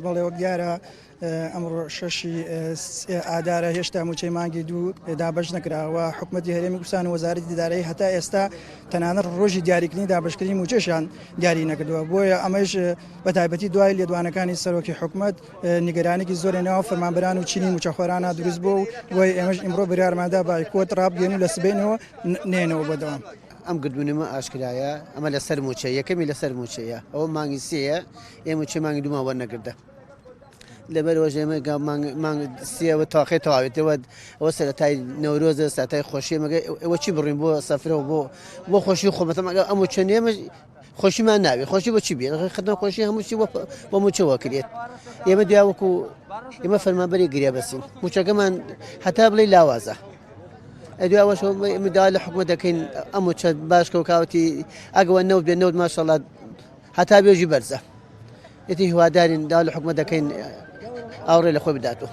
بەڵێ وەک دیارە ئەمڕۆ 6 ئادارە هێشتا موچەی مانگی دوو دابش نەکراوە. حکوومەتی هەرێمی کوردستان و وەزارەتی دارایی هەتا ئێستا تەنانەت ڕۆژی دیاریکردنی دابشکردنی موچەشیان دیاری نەکردووە. بۆیە ئەمەش بە تایبەتی دوای لێدوانەکانی سەرۆکی حکوومەت نیگەرانێکی زۆر ناوە فەرمانبەران و چینی موچەخۆرانە دروست بوو و وای ئێمەش ئیمڕۆ بڕیارماندا بایکۆت ڕابگەین و لە سبەینەوە نێنەوە بەدەوام. ئەم گردبوونەمە ئاشکرایە ئەمە لەسەر موچە یەکەمی لەسەر موچەیە ئەوە مانگی سێە ئێمە موچەی مانگی دوومان وەرنەگردە لەبەرەوەژ ئێمە سێەوە تاقی تەواوێتەوە ئەوە سەرەتای نەورۆزە ساتای خۆشی مەگە ئەوە چی بڕین بۆ سەفرەوە بۆ خۆشی خۆمەتەمە ئەم موچە ئێمە خۆشیمان ناوێت خۆشی بۆ چی بێت خەتنە خۆشی هەمووچی بۆ موچەوە کرێت ئێمە دیاوەکو ئێمە فەرمانبەری گریا بەسین موچەکەمان هەتا بڵێ لاوازە ئەدواوەش ئەمەدا لە حکومەت دەکەین ئەم موچە باشکە و کاوتی ئەگەوە نەوت بێت نەوت ماشەڵڵا هەتا بێژی بەرزە ئێتی هیوادارین دا لە حکومەت دەکەین ئاوڕێ لە خۆی بداتەوە.